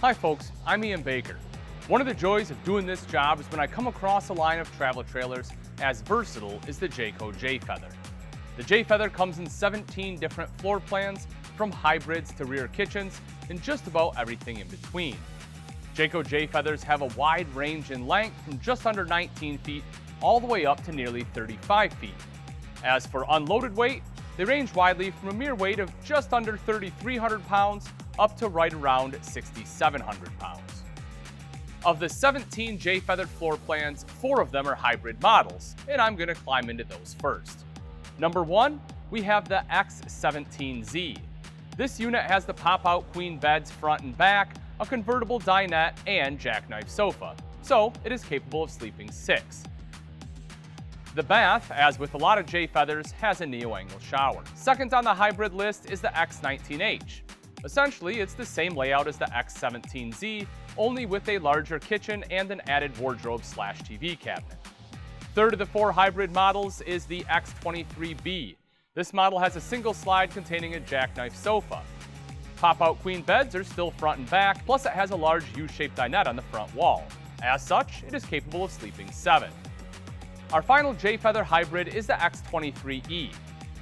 Hi folks, I'm Ian Baker. One of the joys of doing this job is when I come across a line of travel trailers as versatile as the Jayco Jay-Feather. The Jay-Feather comes in 17 different floor plans, from hybrids to rear kitchens, and just about everything in between. Jayco Jay-Feathers have a wide range in length from just under 19 feet all the way up to nearly 35 feet. As for unloaded weight, they range widely from a mere weight of just under 3,300 pounds up to right around 6,700 pounds. Of the 17 Jay-Feathered floor plans, 4 of them are hybrid models, and I'm going to climb into those first. Number 1, we have the X17Z. This unit has the pop-out queen beds front and back, a convertible dinette, and jackknife sofa, so it is capable of sleeping 6. The bath, as with a lot of Jay-Feathers, has a neo-angle shower. Second on the hybrid list is the X19H. Essentially, it's the same layout as the X17Z, only with a larger kitchen and an added wardrobe/TV cabinet. Third of the 4 hybrid models is the X23B. This model has a single slide containing a jackknife sofa. Pop-out queen beds are still front and back, plus it has a large U-shaped dinette on the front wall. As such, it is capable of sleeping 7. Our final Jay-Feather hybrid is the X23E.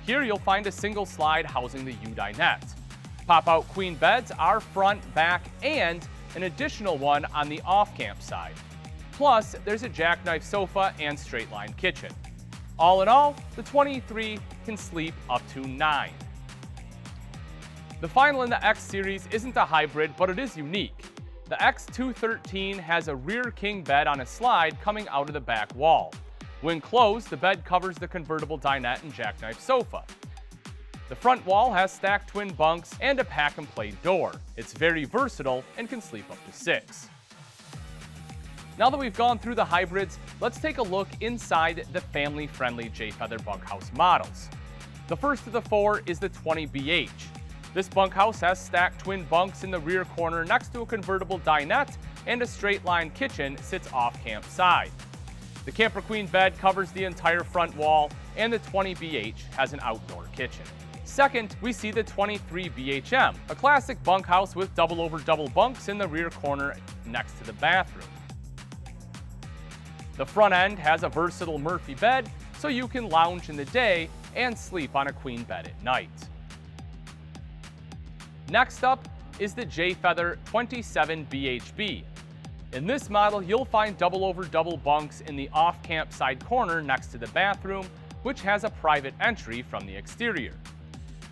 Here you'll find a single slide housing the U-dinette. Pop-out queen beds are front, back, and an additional one on the off-camp side. Plus, there's a jackknife sofa and straight-line kitchen. All in all, the 23 can sleep up to 9. The final in the X series isn't a hybrid, but it is unique. The X213 has a rear king bed on a slide coming out of the back wall. When closed, the bed covers the convertible dinette and jackknife sofa. The front wall has stacked twin bunks and a pack-and-play door. It's very versatile and can sleep up to 6. Now that we've gone through the hybrids, let's take a look inside the family-friendly Jay-Feather bunkhouse models. The first of the 4 is the 20BH. This bunkhouse has stacked twin bunks in the rear corner next to a convertible dinette, and a straight-line kitchen sits off-camp side. The Camper Queen bed covers the entire front wall, and the 20BH has an outdoor kitchen. Second, we see the 23BHM, a classic bunkhouse with double-over-double bunks in the rear corner next to the bathroom. The front end has a versatile Murphy bed, so you can lounge in the day and sleep on a queen bed at night. Next up is the Jay-Feather 27BHB. In this model, you'll find double-over-double bunks in the off-camp side corner next to the bathroom, which has a private entry from the exterior.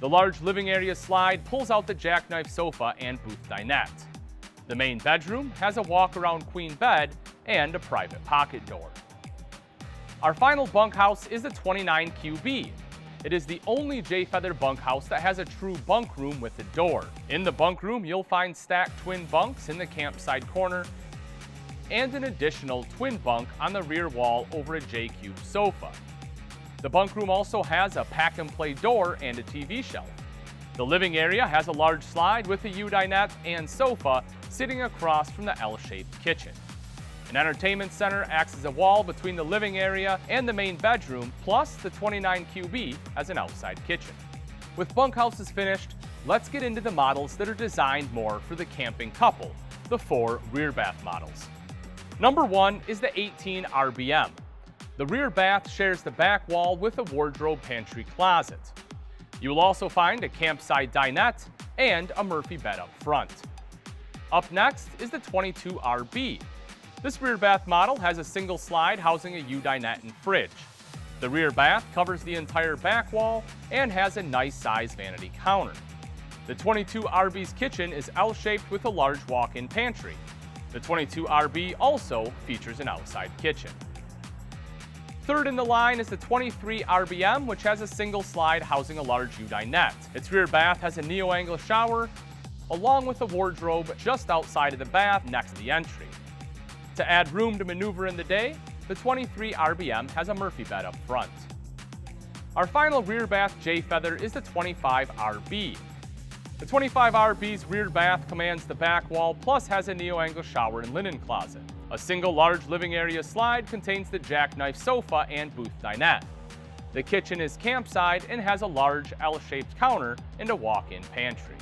The large living area slide pulls out the jackknife sofa and booth dinette. The main bedroom has a walk-around queen bed and a private pocket door. Our final bunkhouse is the 29QB. It is the only Jay-Feather bunkhouse that has a true bunk room with a door. In the bunk room, you'll find stacked twin bunks in the campside corner and an additional twin bunk on the rear wall over a J-Cube sofa. The bunk room also has a pack-and-play door and a TV shelf. The living area has a large slide with a U-dinette and sofa sitting across from the L-shaped kitchen. An entertainment center acts as a wall between the living area and the main bedroom, plus the 29QB has an outside kitchen. With bunkhouses finished, let's get into the models that are designed more for the camping couple, the 4 rear bath models. Number 1 is the 18RBM. The rear bath shares the back wall with a wardrobe pantry closet. You will also find a campside dinette and a Murphy bed up front. Up next is the 22RB. This rear bath model has a single slide housing a U-dinette and fridge. The rear bath covers the entire back wall and has a nice size vanity counter. The 22RB's kitchen is L-shaped with a large walk-in pantry. The 22RB also features an outside kitchen. Third in the line is the 23RBM, which has a single slide housing a large U-dinette. Its rear bath has a neo-angle shower, along with a wardrobe just outside of the bath next to the entry. To add room to maneuver in the day, the 23RBM has a Murphy bed up front. Our final rear bath Jay-Feather is the 25RB. The 25RB's rear bath commands the back wall, plus has a neo-angle shower and linen closet. A single large living area slide contains the jackknife sofa and booth dinette. The kitchen is campside and has a large L-shaped counter and a walk-in pantry.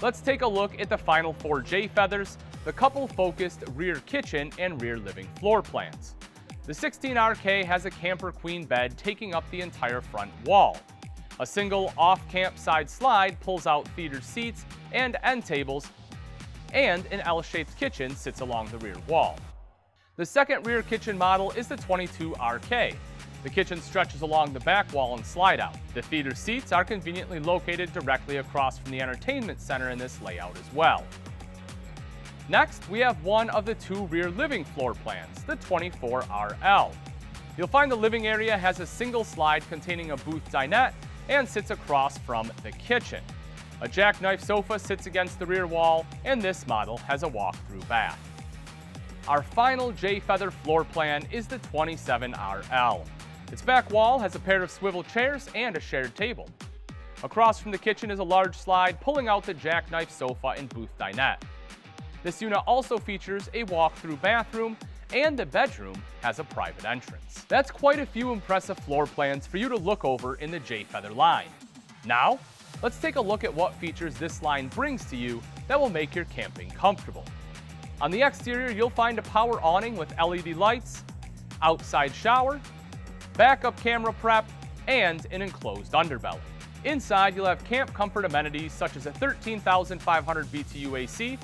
Let's take a look at the final 4 Jay-Feathers, the couple-focused rear kitchen and rear living floor plans. The 16RK has a camper queen bed taking up the entire front wall. A single off-camp side slide pulls out theater seats and end tables, and an L-shaped kitchen sits along the rear wall. The second rear kitchen model is the 22RK. The kitchen stretches along the back wall and slide out. The theater seats are conveniently located directly across from the entertainment center in this layout as well. Next, we have one of the 2 rear living floor plans, the 24RL. You'll find the living area has a single slide containing a booth dinette and sits across from the kitchen. A jackknife sofa sits against the rear wall, and this model has a walk-through bath. Our final Jay-Feather floor plan is the 27RL. Its back wall has a pair of swivel chairs and a shared table. Across from the kitchen is a large slide pulling out the jackknife sofa and booth dinette. This unit also features a walk-through bathroom, and the bedroom has a private entrance. That's quite a few impressive floor plans for you to look over in the Jay-Feather line. Now, let's take a look at what features this line brings to you that will make your camping comfortable. On the exterior, you'll find a power awning with LED lights, outside shower, backup camera prep, and an enclosed underbelly. Inside, you'll have camp comfort amenities such as a 13,500 BTU AC,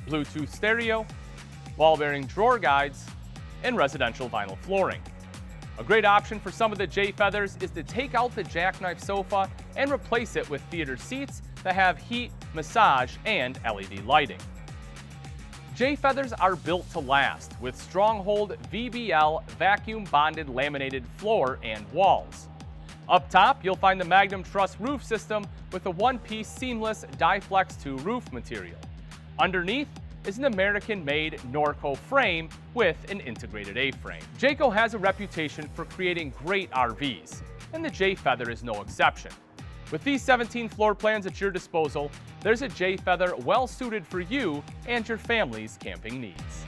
Bluetooth stereo, ball-bearing drawer guides, and residential vinyl flooring. A great option for some of the Jay-Feathers is to take out the jackknife sofa and replace it with theater seats that have heat, massage, and LED lighting. Jay-Feathers are built to last with Stronghold VBL vacuum-bonded laminated floor and walls. Up top, you'll find the Magnum Truss roof system with a one-piece seamless Dyflex 2 roof material. Underneath is an American-made Norco frame with an integrated A-frame. Jayco has a reputation for creating great RVs, and the Jay-Feather is no exception. With these 17 floor plans at your disposal, there's a Jay-Feather well suited for you and your family's camping needs.